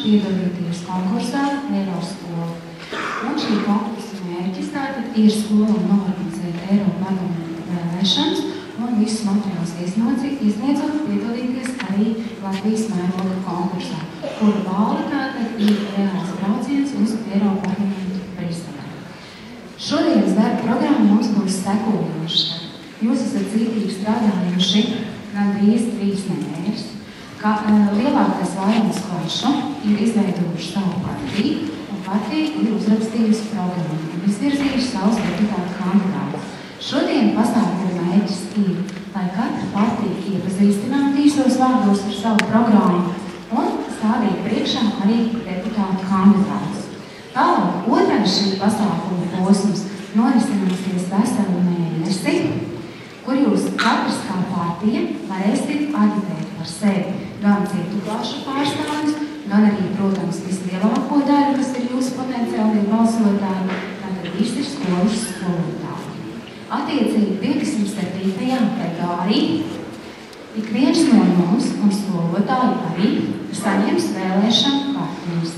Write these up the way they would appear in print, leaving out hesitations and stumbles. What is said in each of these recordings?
piedalīties konkursā Eiroskola. Un šī konkursa mērķis tātad ir skolām norganizēt Eiroparlamenta vēlēšanas un visus materiālus iesniedzot piedalīties arī Latvijas mēroga konkursā, kura balva tātad ir reāls brauciens uz Eiroparlamentu Briselē. Šodienas darba programma mums būs sekojoša. Jūs esat cītīgi strādājuši gandrīz 3 nedēļas. Lielākais vairums klašu ir izveidojuši savu partiju, un partija ir uzrakstījusi programmu un izvirzījuši savus deputātu kandidātus. Šodien pasākuma mērķis ir, lai katra partija iepazīstinātu īsos vārdos ar savu programmu un stādīt priekšā arī deputātu kandidātus. Tālāk, otrais šī pasākuma posms norisināsies veselu mēnesi, kur jūs katrs kā partija varēsiet aģitēt par sevi gan citu klašu pārstāvis, gan arī, protams, vislielāko daļu, kas ir jūsu potenciālie balsotāji, tātad visi ir skolas skolotāji. Attiecīgi 27. februārī ik viens no mums un skolotāji arī saņems vēlēšanu kartiņas.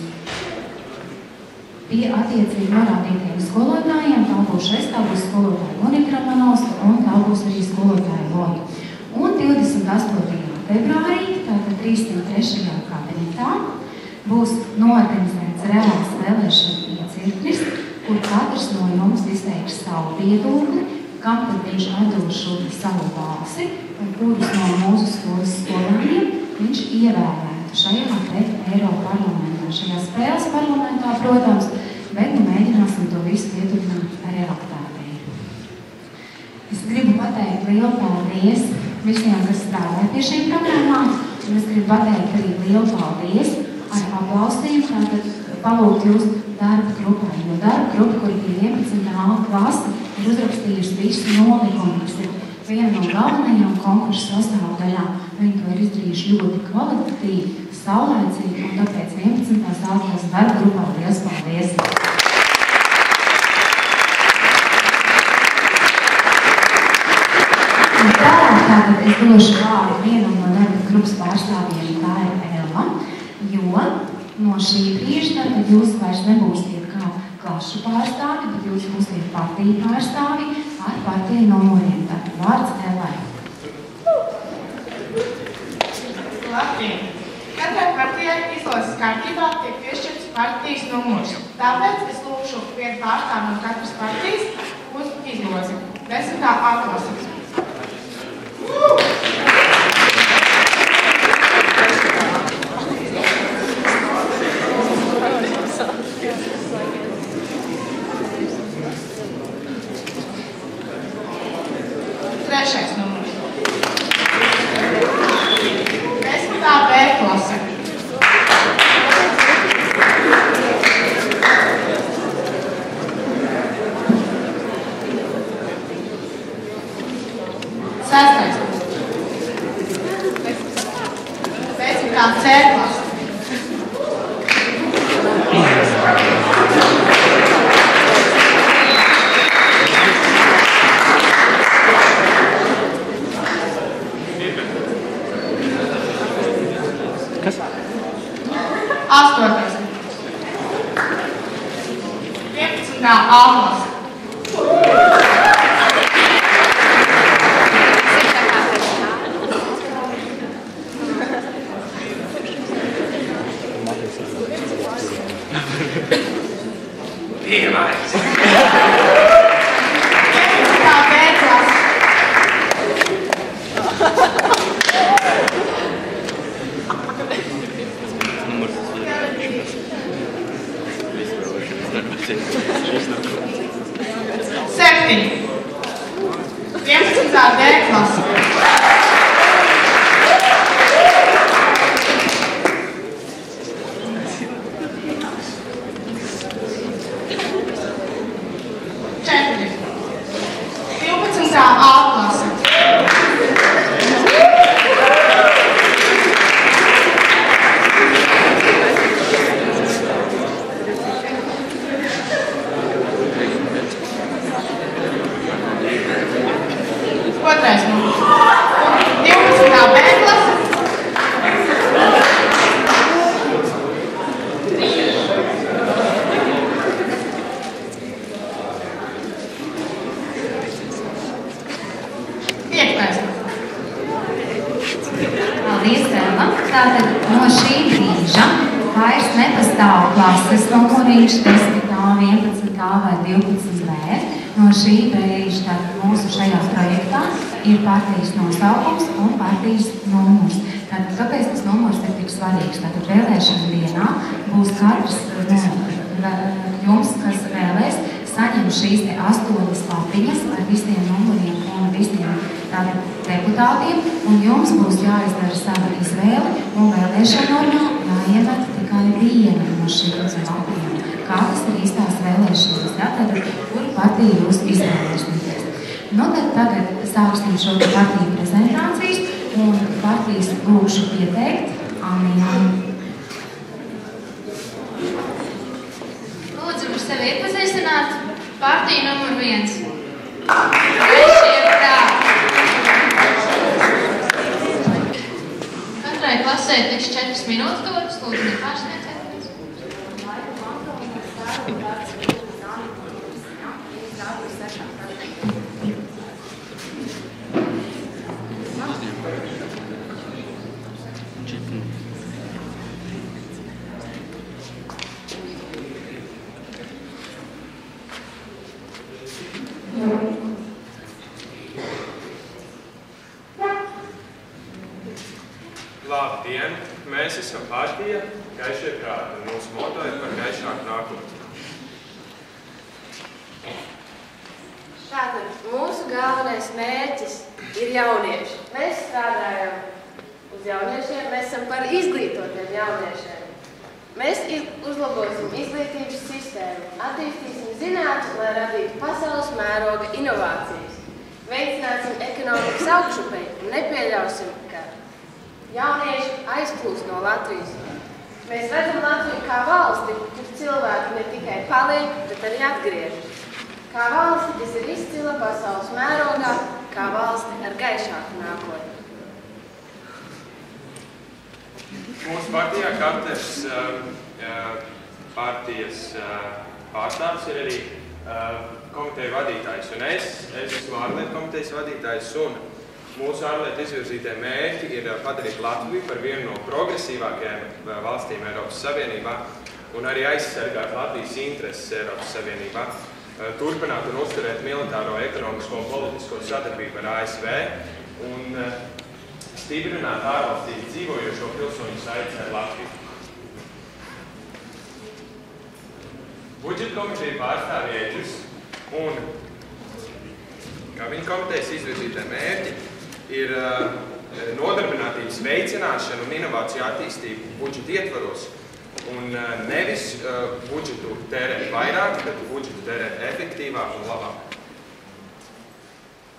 Pie attiecīgi norādītiem skolotājiem tā būs tā būs skolotāja Monika Romanovska un tā būs arī skolotāja Loja. Un 28. februārī, tātad 303. kabinetā, būs norganizēts reāls vēlēšanu iecirknis, kur katrs no jums izteiks savu viedokli, kam tad viņš atdošu savu balsi un kurus no mūsu skolas skolāniem viņš ievēlētu šajā te Eiroparlamentā. Šajā spēles parlamentā, protams, bet mēģināsim to visu ietuvināt realitātei. Es gribu pateikt lielu paldies visiem, kas strādā pie šīm programmām, un es gribu pateikt arī lielu paldies ar aplausiem, tātad palūgt jūs darba grupai, jo darba grupa, kur ir 11. klase, ir uzrakstījusi visu nolikumu, kas ir viena no galvenajām konkursu sastāvdaļām. Viņi to ir izdarījuši ļoti kvalitatīvi, saulēcīgi, un tāpēc 11. klases darba grupā liels paldies! Un tātad es došu vārdu vienam no darba grupas pārstāvjiem, tā ir Elva, jo no šī brīža tātad jūs vairs nebūsiet kā klašu pārstāvi, bet jūs būsiet partiju pārstāvi ar partiju numuriem. Tātad vārds Elvai. Labdien! Katrai partijai izlases kārtībā tiek piešķirts partijas numurs. Tāpēc es lūkšu vienu pārstāvu no katras partijas uz izlozi. 10. A klase. Trešais numurs. 10. B klase. Sestais numurs. 10. C klase. Kas? 8. 11. A klase. Pirmais! 11. B klase. Numurs. Šis nav Tātad no šī brīža vairs nepastāv klases numuriņš 10A, 11A vai 12B. No šī brīža mūsu šajā projektā ir partijas nosaukums un partijas numurs. Tātad, kāpēc tas numurs ir tik svarīgs? Tātad vēlēšana dienā būs katrs jums, kas vēlēs, saņem šīs 8 lapiņas ar visiem numuriem un visiem deputātiem, un jums būs jāizdara sava izvēle, un vēlēšana normā jāiemet tikai viena no šīm lapiņām. Kādas ir īstās vēlēšanas? Tātad, kuru partiju jūs izvēlēsieties? Nu, tad tagad sāksim šo partiju prezentācijas, un partijas lūkšu pieteikt Annijai. Lūdzu, par sevi iepazīstināt partiju numur 1. Trešie prāti. Katrai klasē tiks 4 minūtes dotas, lūdzu, nepārsniedzieties. Labdien! Mēs esam partija Gaišie prāti, un mūsu moto ir par gaišāku nākotni. Tātad mūsu galvenais mērķis ir jaunieši. Mēs strādājam uz jauniešiem, mēs esam par izglītotiem jauniešiem. Mēs uzlabosim izglītības sistēmu, attīstīsim zinātni, lai radītu pasaules mēroga inovācijas. Veicināsim ekonomikas augšupei un nepieļausim, ka jaunieši aizplūst no Latvijas. Mēs redzam Latviju kā valsti, kur cilvēki ne tikai paliek, bet arī atgriežas. Kā valsti, kas ir izcila pasaules mērogā, kā valsti ar gaišāku nākotni. Mūsu partijā katrs partijas pārstāvis ir arī komiteju vadītājs, un es esmu ārlietu komitejas vadītājs, un mūsu ārlietu izvirzītie mērķi ir padarīt Latviju par vienu no progresīvākajām valstīm Eiropas Savienībā un arī aizsargāt Latvijas intereses Eiropas Savienībā, turpināt un uzturēt militāro, ekonomisko un politisko sadarbību ar ASV un stiprināt ārvalstīs dzīvojošo pilsoņu saites ar Latviju. Budžeta komiteja pārstāv ieģus un kā viņa komitejas izvirzītie mērķi ir nodarbinātības veicināšana un inovāciju attīstību budžeta ietvaros. Un nevis budžetu tērēt vairāk, bet budžetu tērēt efektīvāk un labāk.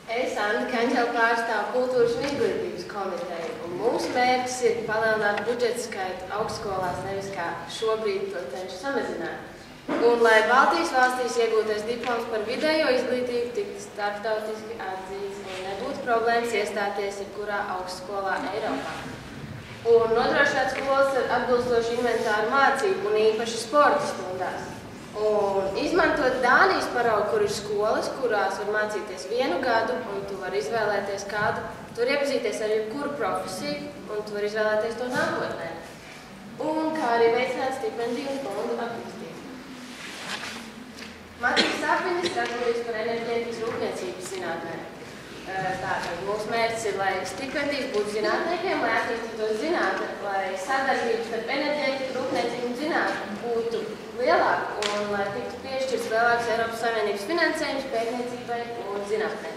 Es, Anna Kaņķela, pārstāvu kultūras un izglītības komiteju, un mūsu mērķis ir palielināt budžeta skaitu augstskolās, nevis kā šobrīd to cenšas samazināt. Un, lai Baltijas valstīs iegūtais diploms par vidējo izglītību tiktu starptautiski atzīts un nebūtu problēmas iestāties jebkurā augstskolā Eiropā. Un nodrošināt skolas ar atbilstošu inventāru mācību un īpaši sporta stundās. Un izmantot Dānijas paraugu, kur ir skolas, kurās var mācīties 1 gadu, un tu vari izvēlēties kādu, tu vari iepazīties ar jebkuru profesiju, un tu vari izvēlēties to nākotnē. Un kā arī veicināt stipendiju un fondu attīstību. Matīs Sapinis atbildīgs par enerģētikas rūpniecības zinātnē. Tātad mūsu mērķis ir, lai stipendijas būtu zinātniekiem, lai attīstītos zinātne, lai sadarbības starp enerģētiku, rūpniecību un zinātni būtu lielāka un lai tiktu piešķirts lielāks Eiropas Savienības finansējums pētniecībai un zinātnē.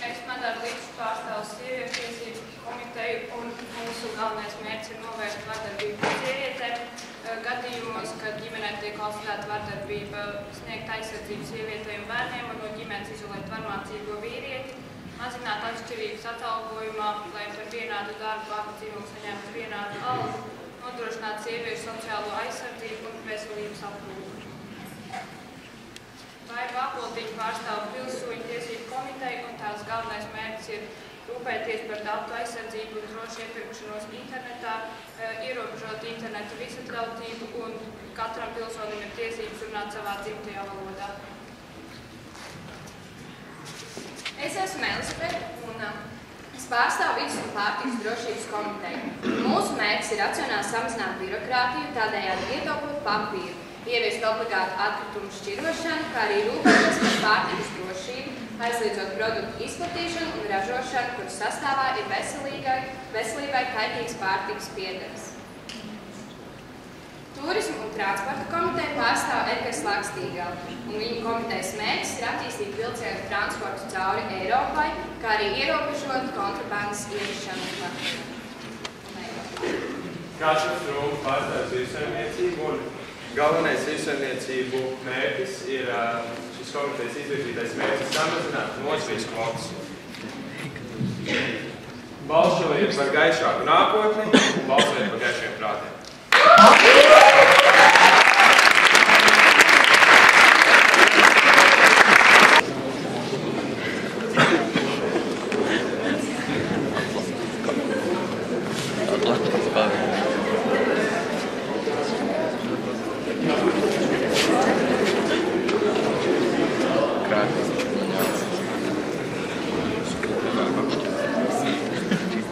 Es Medāru Līdz pārstāvu sieviešu tiesību komiteju un mūsu galvenais mērķis ir novērst vardarbību pret sievietēm. Gadījumos, kad ģimenē tiek konstatēta vardarbība, sniegt aizsardzību sievietēm un bērniem un no ģimenes izolēt varmācīgo vīrieti, mazināt atšķirības atalgojumā, lai par vienādu darbu abu dzīvokļi saņemtu vienādu algu, nodrošināt sieviešu sociālo aizsardzību un veselības aprūpi. Vaiva Aplottiņa pārstāv pilsoņu tiesību komiteju un tās galvenais mērķis ir rūpēties par datu aizsardzību un drošu iepirkšanos internetā, ierobežot internetu visatļautību un katram pilsonim ir tiesības runāt savā dzimtajā valodā. Es esmu Elizabete un es Es pārstāvu Vides un pārtikas drošības komiteju. Mūsu mērķis ir racionāli samazināt birokrātiju, tādējādi ietaupot papīru, ieviest obligātu atkritumu šķirošanu, kā arī rūpēties par pārtikas drošību, aizliedzot produktu izplatīšanu un ražošanu, kuras sastāvā ir veselībai kaitīgs pārtikas piederis. Turismu un transporta komiteju pārstāv Edgars Lakstīgals, un viņu komitejas mērķis ir attīstīt vilcienu transportu cauri Eiropai, kā arī ierobežot kontrabandas ievešanu Latvijā. Kāršas Rūma pārstāv zivsaimniecību, un galvenais zivsaimniecību mērķis ir šis komitejas izvirzītais mērķis samazināt nozvejas kvotas. Balsojiet par gaišāku nākotni un balsojiet par gaišiem prātiem.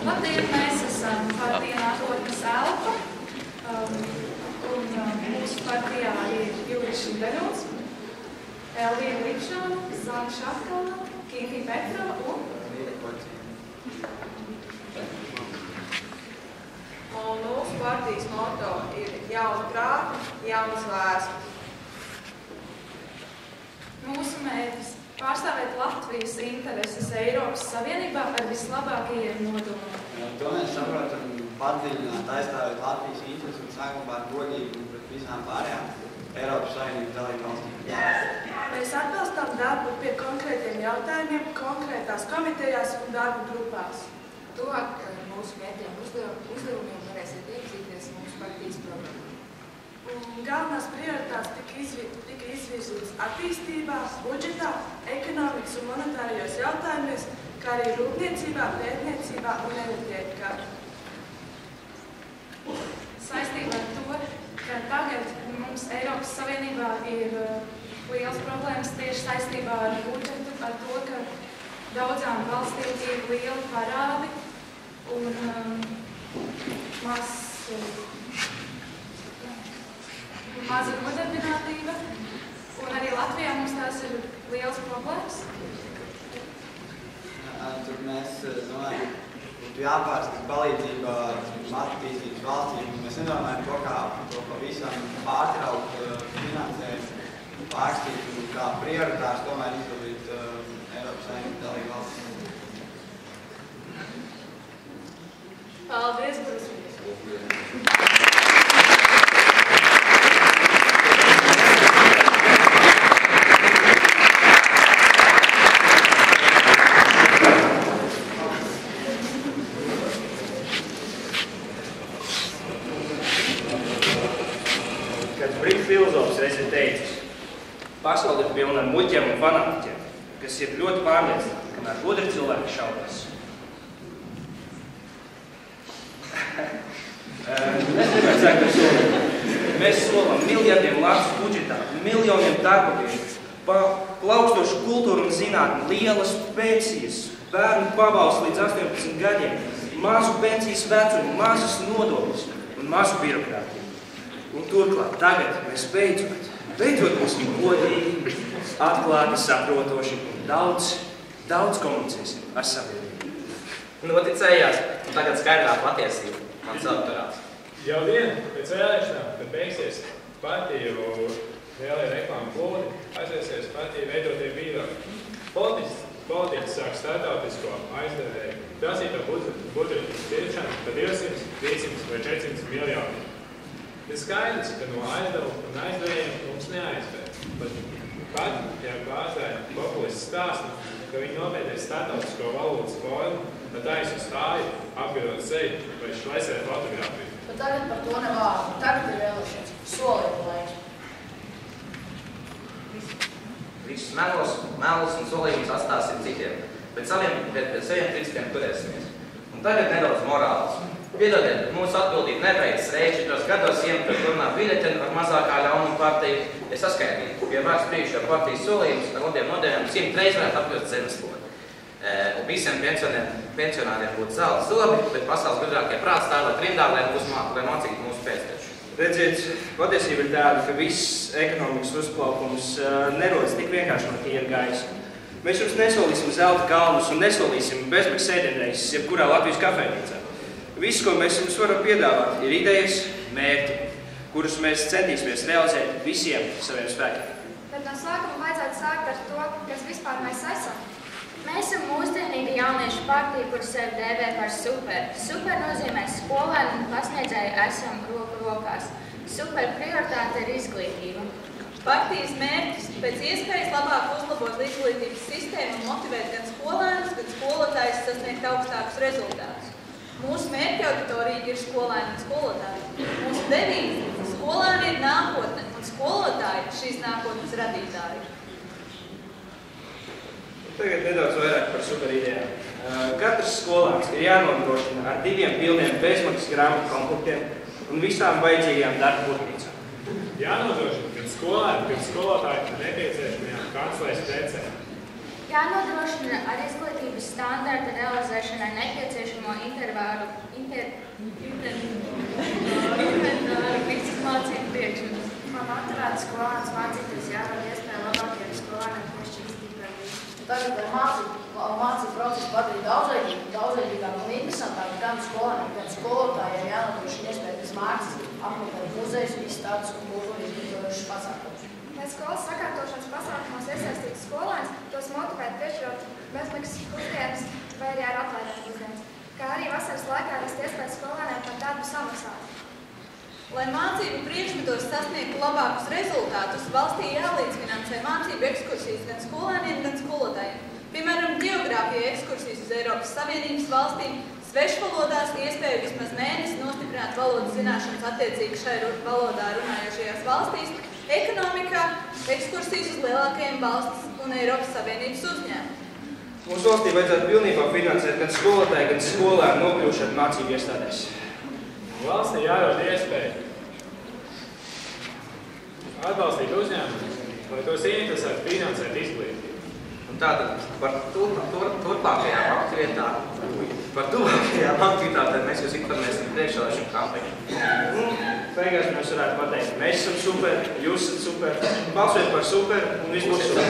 Labdien, mēs esam partija Nākotnes elpa, un mūsu partijā ir Juris Šibeļovs, Elvija Lipšana, Zana Šafkala, Kingi Petra un mūsu partijas moto ir jauni prāti, jaunas vēstures. mūsu mērķis pārstāvēt Latvijas intereses Eiropas Savienībā ar vislabākajiem nodomiem. To mēs saprotam padziļināt, aizstāvēt Latvijas intereses un saglabāt godību pret visām pārējām Eiropas Savienības dalībvalstīm. Mēs atbalstām darbu pie konkrētiem jautājumiem, konkrētās komitejās un darbu grupās. Tuvāk mūsu mērķiem uzdevumiem varēsiet iepazīties mūsu partijas programmā. Galvenās prioritātes tika izvirzītas attīstībā, budžetā, ekonomikas un monetārijos jautājumos, kā arī rūpniecībā, pētniecībā un enerģētikā. Saistībā ar to, ka tagad mums Eiropas Savienībā ir liels problēmas tieši saistībā ar budžetu, ar to, ka daudzām valstīm ir lieli parādi un maza nodarbinātība, un arī Latvijā mums tās ir liels problēmas. Tur mēs domājam, būtu jāpārskata palīdzība attīstības valstīm. Mēs nedomājam to, kā to pavisam pārtraukt finansējumu, pārskatīt un kā prioritārs tomēr izdarīt Eiropas Savienības dalībvalstīm. Paldies, Bruce! Filozofs reiz ir teicis, pasaule ir pilna ar muļķiem un fanātiķiem, kas ir ļoti pārliecināti, kamēr gudri cilvēki šaubās. Mēs solam miljardiem Latvijas budžetā, miljoniem darba vietu, plaukstošu kultūru un zinātni, lielas pensijas, bērnu pabalstu līdz 18 gadiem, mazu pensijas vecumu, mazas nodokļus un mazu birokrātiju. Un turklāt tagad mēs beidzot būsim godīgi, atklāti, saprotoši un daudz komunicēsim ar sabiedrību. Noticējās, un tagad skaidrā patiesība, mans autorāts. Jau pēc vēlēšanām, kad beigsies partiju lielie reklāmu plūdi, aiziesies partiju veidotie bīroji. Politiķis sāk startautisko aizdevēju prasīto budžetu tiršanu par 200, 300 vai 400 miljoniem. Ir skaidrs, ka no aizdevumu un aizdevējiem mums neaizvēr. Pat, ja bāzē populists stāsta, ka viņi nopietnies startautisko valūtas formu, tad taisu stāju, apgadot seju vai šlaisē fotogrāfiju. Bet tagad par to nav vārdu. Tagad ir vēlēšanas. Soliet laiks. Visus melus un solījumus atstāsim citiem, bet saviem principiem turēsimies. Un tagad nedaudz morāls. Piedodiet, mūsu atbildība nebeidzas reiz 4 gados iemetot runā biļeteni ar mazākā ļaunuma partiju. Es saskaitīju, pie vārds bijušo partijas solījumus ar labiem nodeviem 100 reiz varētu apgūt zemeslodi. Visiem pensionāriem būtu zelta zobi, bet pasaules gudrākie prāti stāvēt rindā, lai mācītu mūsu pēcteču. Redziet, patiesība ir tāda, ka viss ekonomikas uzplaukums nerodas tik vienkārši no tīra gaisa. Mēs jums nesolīsim zelta kalnus un nesolīsim bezmaksas ēdienreizes jebkurā Latvijas kafejnīcā. Viss, ko mēs jums varam piedāvāt, ir idejas, mērķi, kurus mēs centīsimies realizēt visiem saviem spēkiem. Bet no sākuma vajadzētu sākt ar to, kas vispār mēs esam. Mēs esam mūsdienīga jauniešu partija, kur sevi dēvē par super. Super nozīmē skolēnu un pasniedzēju esam roku rokās. Super prioritāte ir izglītība. Partijas mērķis pēc iespējas labāk uzlabot izglītības sistēmu un motivēt gan skolēnus, gan skolotājus sasniegt augstākus rezultātus. Mūsu mērķa auditorija ir skolēni un skolotāji. Mūsu devīze - skolēni ir nākotne un skolotāji šīs nākotnes radītāji. Tagad nedaudz vairāk par superidejām. Katrs skolāns ir jānodrošina ar 2 pilniem bezmaksas grāmatu komplektiem un visām vajadzīgajām darba būtnīcām. Jānodrošina, ka skolēni, kad skolotāji ir nepieciešamajām kancelēs precēm. Jānodrošina ar izglītības standarta realizēšanai nepieciešamo inventāru visas mācību priekšmetus. Lai motivētu skolēnus mācīties, jārada iespēja labākiem skolēniem piešķirt stipendijas. Tagad, lai mācību procesu padarītu daudzveidīgāku un interesantāku gan skolēniem, gan skolotājiem, jānodrošina iespēja pēc mākslas apmeklēt muzejus, izstādes un kultūras izglītojošas pasākumus. Lai skolas sakārtošanas pasākumos iesaistītu skolēnus, tos motivēt piešķirot bezmaksas pusdienas vai arī ar atlaidēm pusdienas, kā arī vasaras laikā rast iespēju skolēniem par darbu samaksāt. Lai mācību priekšmetos sasniegtu labākus rezultātus, valstī jālīdzfinansē mācību ekskursijas gan skolēniem, gan skolotājiem. Piemēram, geogrāfija ekskursijas uz Eiropas Savienības valstīm, svešvalodās iespēju vismaz mēnesi nostiprināt valodas zināšanas attiecīgi šai valodā runājošajās valstīs, ekonomikā ekskursijas uz lielākajiem valsts un Eiropas Savienības uzņēmumiem. Mūsu valstī vajadzētu pilnībā finansēt gan skolotāju, gan skolēnu nokļūšanu mācību iestādēs. Valstī jārod iespēja atbalstīt uzņēmumus, lai tos ieinteresētu finansēt izglītību. Un tātad par turpmākajām aktivitātēm mēs jūs informēsim priekšvēlēšanu kampaņu. Beigās mēs varētu pateikt, mēs esam super, jūs esat super, balsojiet par super un viss būs super.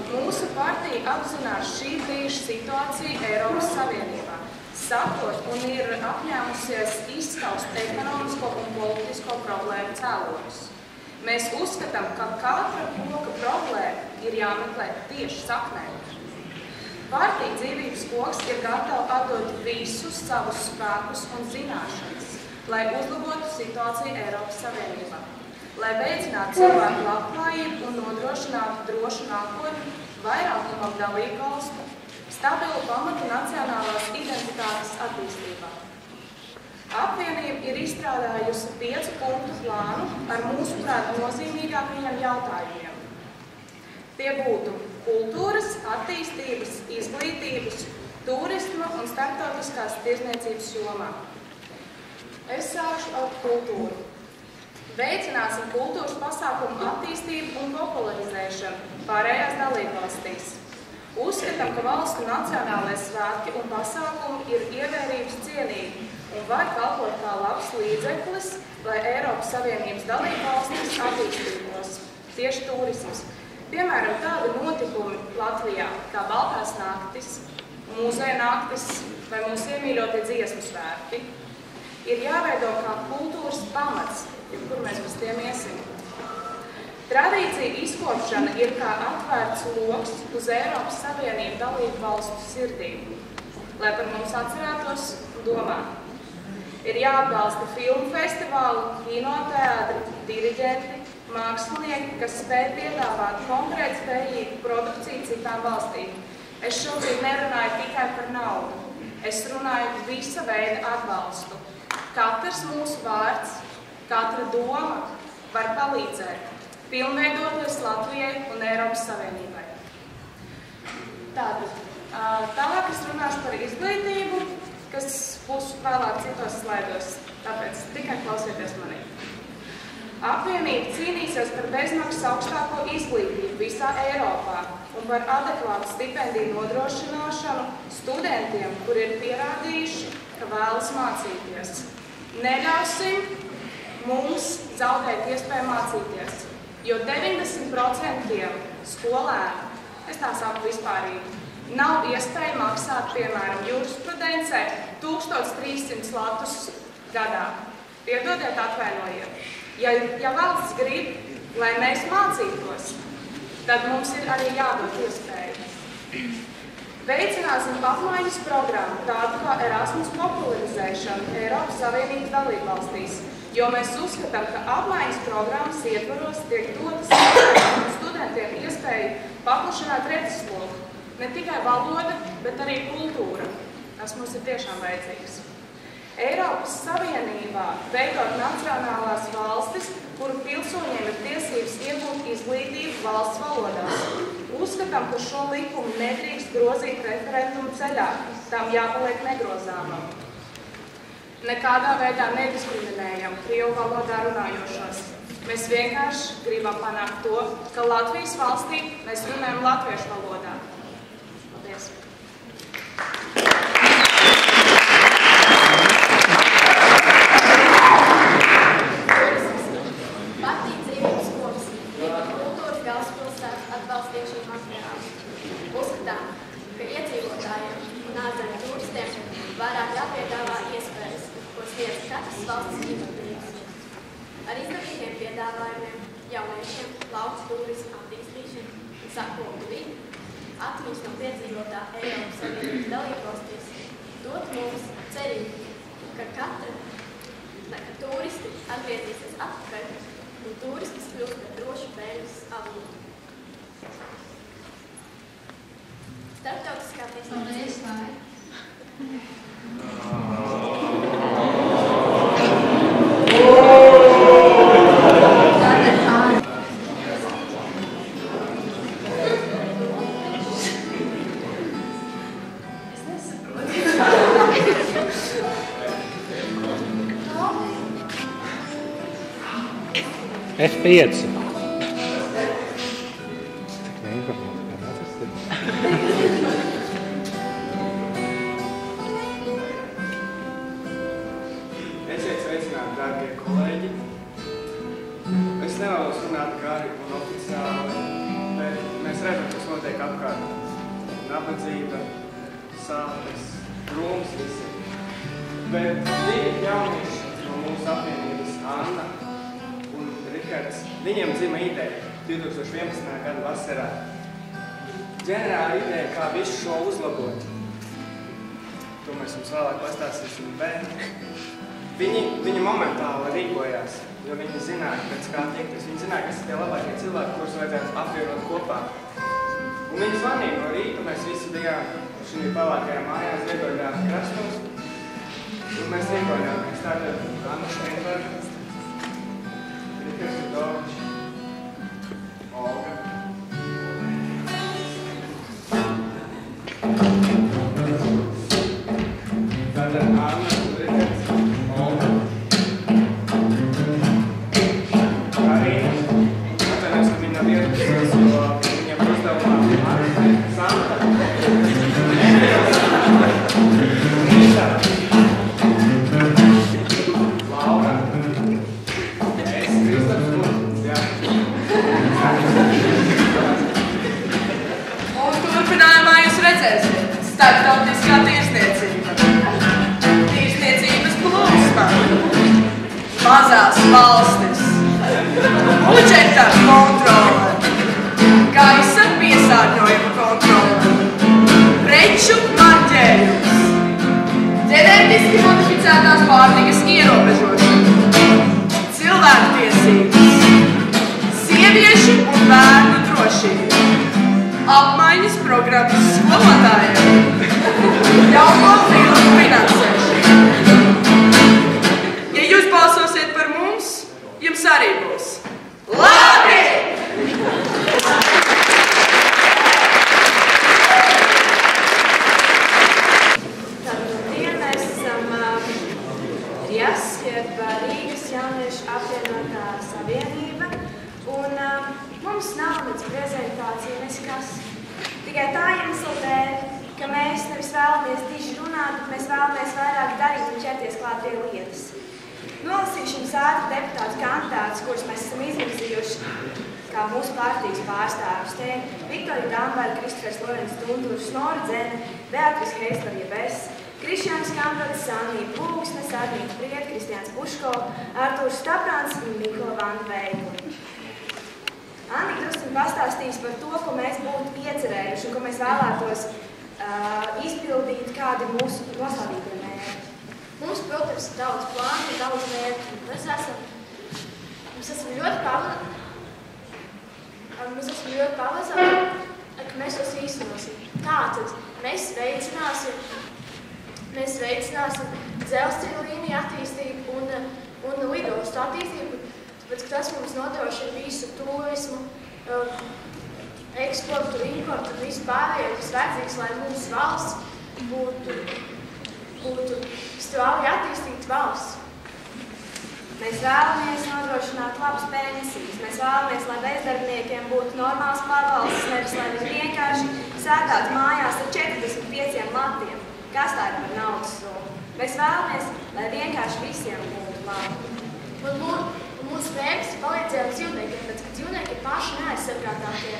Mūsu partija apzinās šī brīža situāciju Eiropas Savienībā, saprot un ir apņēmusies izskaust ekonomisko un politisko problēmu cēloņus. Mēs uzskatām, ka katra koka problēma ir jāmeklē tieši saknē. Partija Dzīvības koks ir gatava atdot visus savus spēkus un zināšanas, lai uzlabotu situāciju Eiropas Savienībā, lai veicinātu cilvēku labklājību un nodrošinātu drošu nākotni vairākumam dalību valstu, stabilu pamatu nacionālās identitātes attīstībā. Apvienība ir izstrādājusi 5 punktu plānu ar mūsuprāt nozīmīgākajiem jautājumiem. Tie būtu kultūras, attīstības, izglītības, turisma un starptautiskās tirdzniecības jomā. Es sākšu ar kultūru. Veicināsim kultūras pasākumu attīstību un popularizēšanu pārējās dalībvalstīs. Uzskatām, ka valstu nacionālais svētki un pasākumi ir ievērības cienīgi un var kalpot kā labs līdzeklis, lai Eiropas Savienības dalībvalstis attīstītos tieši turisms. Piemēram, tādi notikumi Latvijā kā Baltās naktis, muzeja naktis vai mūsu iemīļotie dziesmu svētki ir jāveido kā kultūras pamats, kur mēs bez tiem iesim. Tradīcija izkopšana ir kā atvērts loks uz Eiropas Savienību dalību valstu sirdīm, lai par mums atcerētos un domātu. Ir jāatbalsta filmu festivālu, kinoteātri, diriģenti, mākslinieki, kas spēj piedāvāt konkrēti spējīgu produkciju citām valstīm. Es šobrīd nerunāju tikai par naudu. Es runāju visa veida atbalstu. Katrs mūsu vārds, katra doma var palīdzēt pilnveidoties Latvijai un Eiropas Savienībai. Tātad, tālāk es runāšu par izglītību. kas būs vēlāk citos slaidos, tāpēc tikai klausieties manī. Apvienība cīnīsies par bezmaksas augstāko izglītību visā Eiropā un par adekvātu stipendiju nodrošināšanu studentiem, kuri ir pierādījuši, ka vēlas mācīties. Neļausim mums zaudēt iespēju mācīties, jo 90% skolēnu, es tā saku vispārīgi, nav iespēja maksāt, piemēram, jurisprudencē 1300 latus gadā. Piedodiet, atvainojiet. Ja valsts grib, lai mēs mācītos, tad mums ir arī jādod iespēju. Veicināsim apmaiņas programmu, tādu kā Erasmus popularizēšanu Eiropas Savienības dalībvalstīs, jo mēs uzskatām, ka apmaiņas programmas ietvaros tiek dotas studentiem iespēju paplašināt redzesloku. Ne tikai valoda, bet arī kultūra. Tas mums ir tiešām vajadzīgs. Eiropas Savienībā veidot nacionālās valstis, kuru pilsoņiem ir tiesības iegūt izglītību valsts valodās. Uzskatām, ka šo likumu nedrīkst grozīt referendumu ceļā, tam jāpaliek negrozāmam. Nekādā veidā nediskriminējam krievu valodā runājošos. Mēs vienkārši gribam panākt to, ka Latvijas valstī mēs runājam latviešu valodā. Paldies! Uzskatām, ka iedzīvotājiem un ārzemju turistiem vairāk jāpiedāvā iespējas, ko sniedz katras valsts īpašnieks. Ar izdevīgiem piedāvājumiem jauniešiem lauku turismu attīstīšanu un sakoptu vidi atmiņas no piedzīvotā Eiropas Savienības dalībvalstīs dot mums cerību, ka turisti atgriezīsies atpakaļ un turismas kļūst par drošu peļņas avotu. Starptautiskā tiesība. F5. Esiet sveicināti, dārgie kolēģi. Es nevēlos runāt gari un oficiāli, bet mēs redzam, kas notiek apkārt. Nabadzība, sāpes, drūms visi. Bet divi jaunieši no mūsu apvienības, Anna un Rikards, viņiem dzima ideja 2011. gada vasarā. Ģenerāla ideja, kā visu šo uzlabot. To mēs jums vēlāk pastāstīsim, bet viņi momentāli rīkojās, jo viņi zināja, pēc kā tiekties. Viņi zināja, kas ir tie labākie cilvēki, kurus vajadzētu apvienot kopā. Un viņi zvanīja no rīta, mēs visi bijām šī pavākajā mājās, Ziedoļās krastos. Un mēs rīkojāmies tātad Anna Steinberga, Rikards Udovičs, Olga. Tātad Anna un Rikards, Olga. Karina. Atvainojos, ka viņa nav ieradusies, jo viņam ir uzdevumā Anna, Santa. Rīta. Laura. Es, Kristaps un jā. Un turpinājumā jūs redzēsiet starptautiskā tirsniecība. Tirsniecības plūsma. Mazās valstis. Budžeta kontrole. Gaisa piesārņojuma kontrole. Preču marķējums. Ģenētiski modificētās pārtikas ierobežošana. Cilvēktiesības. Sieviešu un bērnu drošība. Apmaiņas programmas skolotājiem. Jauno filmu finansēšana. Ja jūs balsosiet par mums, jums arī būs labi! Tātad dienas RJAS, jeb Rīgas jauniešu apvienotā savienība, un mums nav nec prezentācija, neskas. Tikai tā iemesla dēļ, ka mēs nevis vēlamies diži runāt, bet mēs vēlamies vairāk darīt un ķerties klāt pie lietas. Nolasīšu jums ātri deputātu kandidātus, kurus mēs esam izvirzījuši kā mūsu partijas pārstāvjus. Te ir Viktorija Dambara, Kristofers Lorents Tundurs, Nora Dzene, Beatrice Heisler Jebes, Krišjāns Kambrats, Sandija Pulksnes, Arnīts Priet, Kristiāns Puško, Artūrs Staprāns un Nikola Van Veikli. Annika drusku pastāstīs par to, ko mēs būtu iecerējuši un ko mēs vēlētos izpildīt, kādi mūsu nosādītie mērķi. Mums, protams, ir daudz plānu, daudz mērķi. Mēs esam ļoti pārliecināti, ka mēs tos īstenosim. Tātad mēs veicināsim dzelzceļa līniju attīstību un lidostu attīstību, tāpēc, ka tas mums nodrošina visu turismu, eksportu, importu un visu pārējo, kas vajadzīgs, lai mūsu valsts būtu strauji attīstīta valsts. Mēs vēlamies nodrošināt labas pensijas. Mēs vēlamies, lai bezdarbniekiem būtu normāls pabalsts, nevis lai viņi vienkārši sēdētu mājās ar 45 latiem. Kas tā ir par naudas summu? Mēs vēlamies, lai vienkārši visiem būtu labi. Un mūsu mērķis ir palīdzēt dzīvniekiem, pēc ka dzīvnieki ir paši neaizsargātākie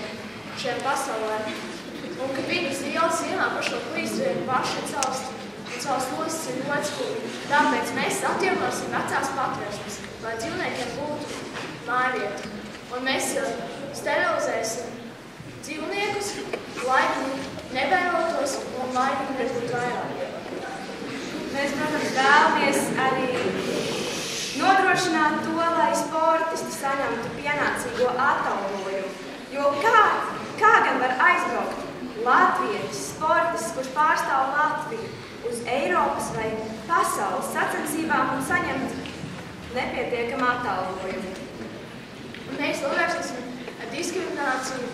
šajā pasaulē. Un ka viņus ielas ielā pašo plīsturiem paši savas nosis ir ļoti skūri. Tāpēc mēs atjaunosim vecās patvērsmes, lai dzīvniekiem būtu mājvieta. Un mēs sterilizēsim dzīvniekus, lai viņi nebērotos un lai viņi nebūtu vairāk. Mēs, protams, vēlamies arī nodrošināt to, lai sportisti saņemtu pienācīgo atalgojumu. Jo kā gan var aizbraukt latvietis, sportists, kurš pārstāv Latviju, uz Eiropas vai pasaules sacensībām un saņemt nepietiekamu atalgojumu? Mēs novērsim diskrimināciju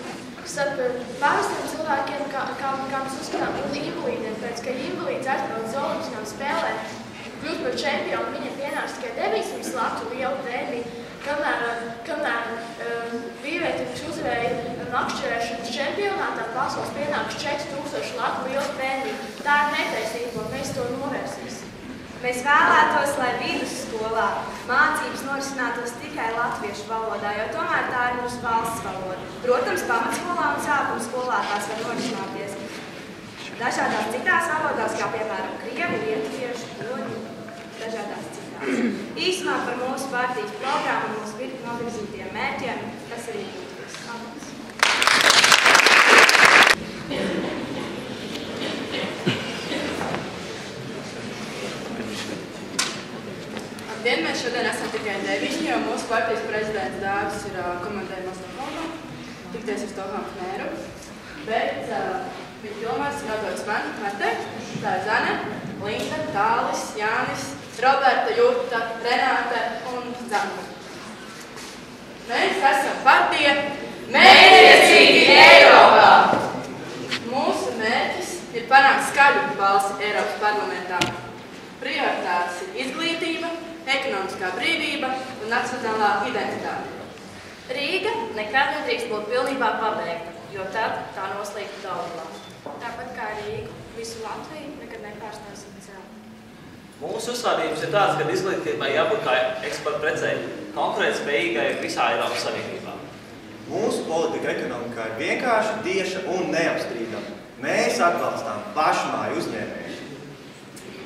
starp parastiem cilvēkiem, kā mēs uzskatām, un invalīdiem, pēc ka invalīds aizbrauc uz olimpiskām spēlēm, kļūt par čempionu, viņam pienāks tikai 900 latu lielu prēmiju, kamēr vīrietim, kurš uzvarēja makšķerēšanas čempionātā, pasaules pienāks 4000 latu lielu prēmiju. Tā ir netaisnība, mēs to novērsīsim. Mēs vēlētos, lai vidusskolā mācības norisinātos tikai latviešu valodā, jo tomēr tā ir mūsu valsts valoda. Protams, pamatskolā un sākuma skolā tās var norisināties dažādās citās valodās, kā piemēram krievu, lietuviešu, poļu, dažādās citās. Īsumā par mūsu partijas programmu un mūsu novirzītiem mērķiem, tas arī būtu viss. Labdien, mēs šodien esam tikai 9, jo mūsu partijas prezidents Dāvis ir komandējumā Stokholmā, tikties ar Stokholmas mēru, bet viņa pilnvārds ir atdots man, Martei, tā ir Zane, Linda, Tālis, Jānis, Roberta, Juta, Renāte un Zana. Mēs esam partija Mērķiecīgi Eiropā! Mūsu mērķis ir panākt skaļu balsi Eiropas parlamentā. Prioritātes ir izglītība, ekonomiskā brīvība un nacionālā identitāte. Rīga nekad nedrīkst būt pilnībā pabeigta, jo tad tā noslīgtu Daugavā. Tāpat kā Rīgu, visu Latviju nekad nepārstāsim celt. Mūsu uzstādījums ir tāds, ka izglītībai jābūt kā eksporta precei, konkurētspējīgai visā Eiropas Savienībā. Mūsu politika ekonomikā ir vienkārši, tieša un neapstrīdama. Mēs atbalstām pašmāju uzņēmēju.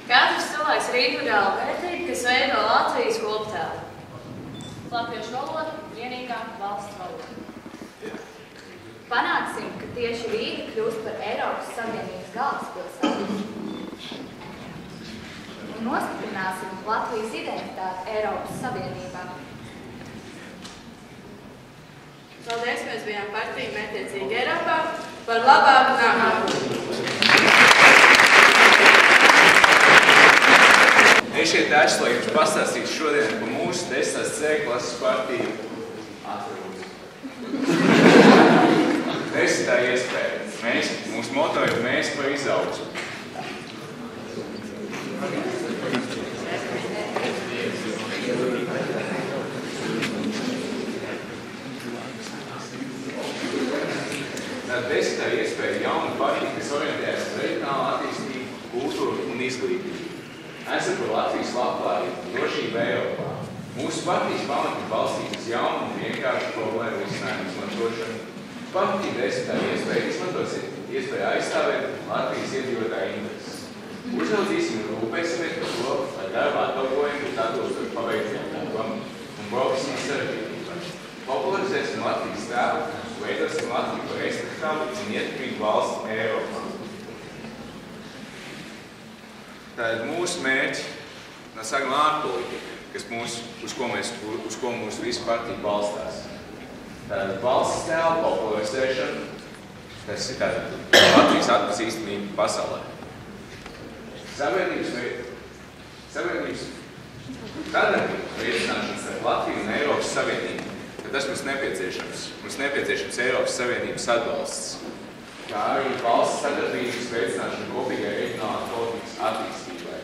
Katrs cilvēks ir individuāla vērtība, kas veido Latvijas koptēlu. Latviešu valoda ir vienīgā valsts valoda. Panāksim, ka tieši Rīga kļūst par Eiropas Savienības galvaspilsētu. Un nostiprināsim Latvijas identitāti Eiropas Savienībā. Paldies, mēs bijām partija Mērķiecīgi Eiropā par labāku nākotni. Es šeit esmu, lai jums pastāstītu šodien par mūsu 10. C klases partiju atverumus. 10. iespēja. Mūsu moto ir mēs par izaugsmu. izglītību. Esam par Latvijas labklājību un drošību Eiropā. Mūsu partijas pamati balstītas uz jaunu un vienkāršu problēmu risinājumu izmantošanu. Partija desmitā iespēja aizstāvēt Latvijas iedzīvotāju intereses. Uzraudzīsim un rūpēsimies par to, lai darba atalgojumi būtu atbilstoši paveiktajām darbam un profesijas sarežģītībai. Popularizēsim Latvijas tēlu, veidosim Latviju par respektābu un ietekmīgu valsti Eiropā. Tātad mūsu mērķi, sākam ārpolitika, uz ko mūsu visu partiju balstās. Tātad valsts tēla popularizēšana, tas ir tātad Latvijas atpazīstamība pasaulē. Sabiedrības veicināšanas ar Latviju un Eiropas Savienību, ka tas mums nepieciešams. Mums nepieciešams Eiropas Savienības atbalsts, kā arī valsts sadarbības veicināšana kopīgai reģionālās politikas attīstībai,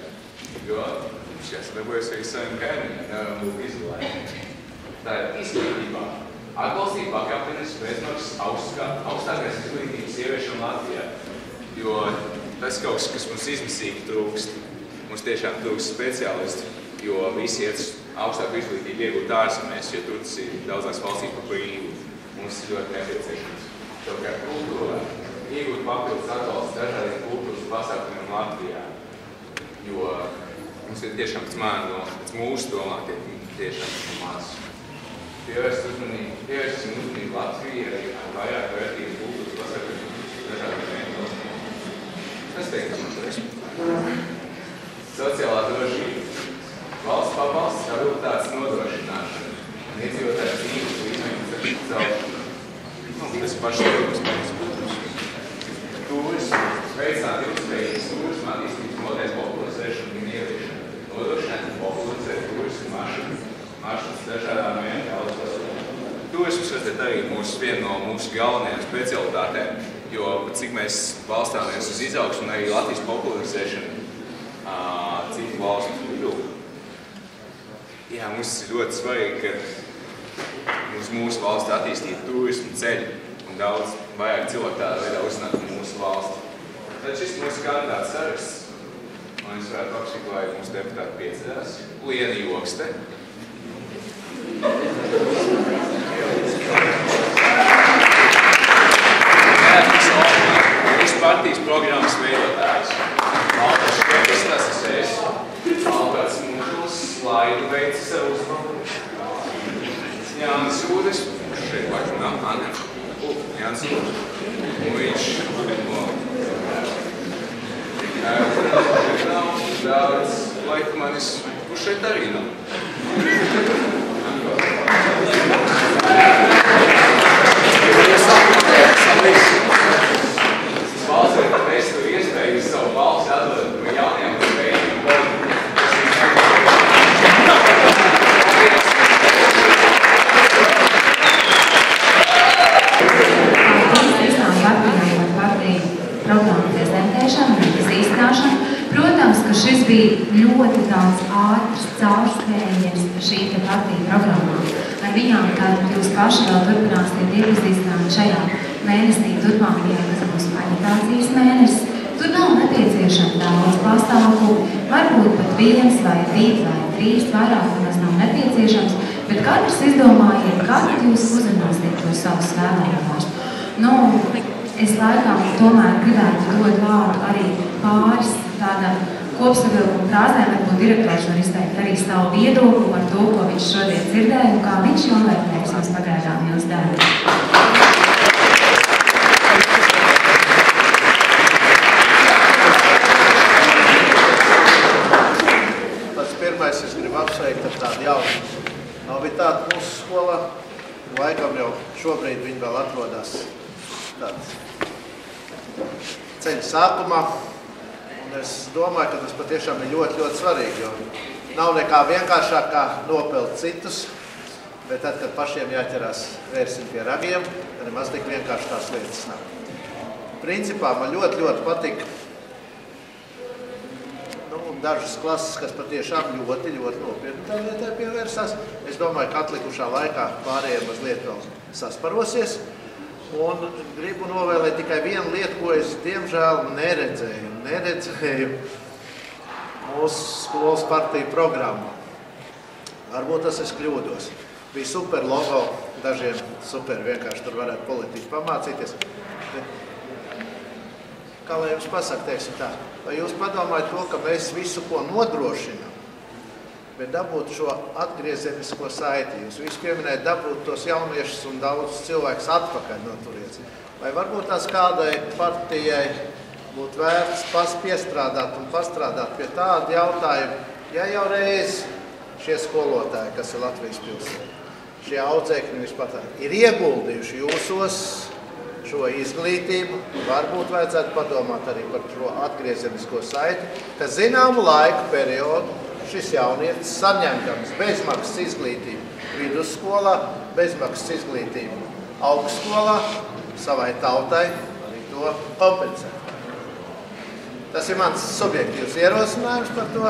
jo mums jāsadarbojas arī saviem kaimiņiem, nevaram būt izolēti. Tātad izglītībā atbalstīt pakāpenisku bezmaksas augstākās izglītības ieviešanu Latvijā, jo tas kaut kas mums izmisīgi trūkst. Mums tiešām trūkst speciālisti, jo visi iet augstāku izglītību iegūt ārzemēs, jo tur tas ir daudzās valstīs par brīvu. Mums ir ļoti nepieciešams. Savukārt kultūrā iegūt papildus atbalstu dažādiem kultūras pasākumiem Latvijā, jo mums ir tiešām pēc mūsu domā tiešām maz. Pievērsim uzmanību Latvijai ar vairāk vērtību kultūras pasākumiem dažādiem veidos. Es teiktu, sociālā drošība, valsts pabalsts, stabilitātes nodrošināšana, iedzīvotāju dzīves līmeņu celšana. Tas pašlaikums pēc kultūras. Turismu, veicināt ilgspējīgas turismu attīstības modeļu popularizēšanu un ieviešanu. Nodrošināt un popularizēt turismu maršrutus dažādām mērķiem. Turisms arī viena no mūsu galvenajām specialitātēm, jo cik mēs balstāmies uz izaugsmu un arī Latvijas popularizēšanu citu valstu vidū. Jā, mums ir ļoti svarīgi, ka mūsu valsts attīstītu turismu ceļu un daudz vairāk cilvēku tādā veidā uzzinātu mūsu valsti. Tad šis mūsu kandidāts saraksts, un es varētu apsīt, lai mūsu deputāti pieceļās. Liena Jokste. Visu partijas programmas veidotājs. Alberts Šķepis, tas ir es. Alberts Mūžuls, slaidu veicis ar uzmanību. Jānis Ūdes, šeit laikam nav, Anne. Jānis Ūdes. Un viņš nav daudz laikam manis, kurš šeit arī nav. Balsot, ka mēs tu iespēju savu balsi atdot no jauniem un spējīgiem politikiem. Visām partijām par partiju programmu prezentēšanu un izīstināšanu. Protams, ka šis bija ļoti daudz ātrs caurspējams šī partija programmā. Ar viņām tad jūs paši vēl turpināsiet iepazīstināt šajā mēnesī turpmākajā, kas būs aģitācijas mēnesis. Tur nav nepieciešama daudz pasākumu, varbūt pat 1 vai 2 vai 3, vairāk tas nav nepieciešams, bet katrs izdomājiet, kad jūs uzrunāsiet to savus vēlētājus. Es laikam tomēr gribētu dot vārdu arī pāris tāda kopsavilkuma frāzēm, varbūt direktors var izteikt arī savu viedokli par to, ko viņš šodien dzirdēja un kā viņš novērtēs mums pagaidām jūs darbu. Pats pirmais es gribu apsveikt ar tādu jaunu novitāti mūsu skolā. Laikam jau šobrīd viņi vēl atrodas tāds ceļa sākumā. Un es domāju, ka tas patiešām ir ļoti, ļoti svarīgi, jo nav nekā vienkāršāk kā nopelt citus, bet tad, kad pašiem jāķerās vērsim pie ragiem, tad nemaz tik vienkārši tās lietas nav. Principā man ļoti, ļoti patika dažas klases, kas patiešām ļoti, ļoti nopietni tā lietai pievērsās. Es domāju, ka atlikušā laikā pārējiem mazliet vēl sasparosies. Un gribu novēlēt tikai vienu lietu, ko es diemžēl neredzēju. mūsu skolas partiju programmā. Varbūt tas es kļūdos. Bija super logo, dažiem super vienkārši tur varētu politiķi pamācīties. Kā lai jums pasaka, teiksim tā, vai jūs padomājat to, ka mēs visu, ko nodrošinām, bet dabūt šo atgriezenisko saiti. Jūs visi pieminējat dabūt tos jauniešus un daudz cilvēkus atpakaļ no turienes. Vai varbūt tās kādai partijai būtu vērts piestrādāt un pastrādāt pie tāda jautājuma, ja jau reiz šie skolotāji, kas ir Latvijas pilsēti, šie audzēkņi vispār ir ieguldījuši jūsos šo izglītību, varbūt vajadzētu padomāt arī par šo atgriezenisko saiti, ka zināmu laiku periodu šis jaunietis saņemdams bezmaksas izglītību vidusskolā, bezmaksas izglītību augstskolā, savai tautai arī to kompensēt. Tas ir mans subjektīvs ierosinājums par to.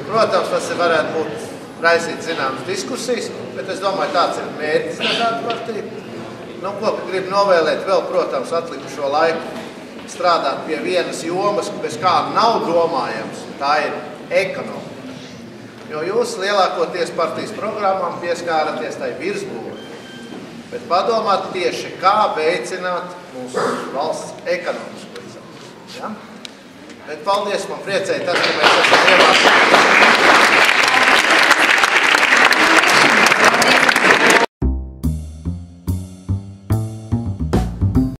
Protams, tas varētu būt raisīt zināmas diskusijas, bet es domāju, tāds ir mērķis dažādu partiju. Nu, ko gribu novēlēt vēl, protams, atlikušo laiku strādāt pie vienas jomas, bez kā nav domājams, tā ir ekonomika. Jo jūs lielākoties partijas programmām pieskāraties tai virsbūvē, bet padomāt tieši, kā veicināt mūsu valsts ekonomisko izaugsmu. Ja? Bet paldies, man priecēja tas, ka mēs esam ievākuši.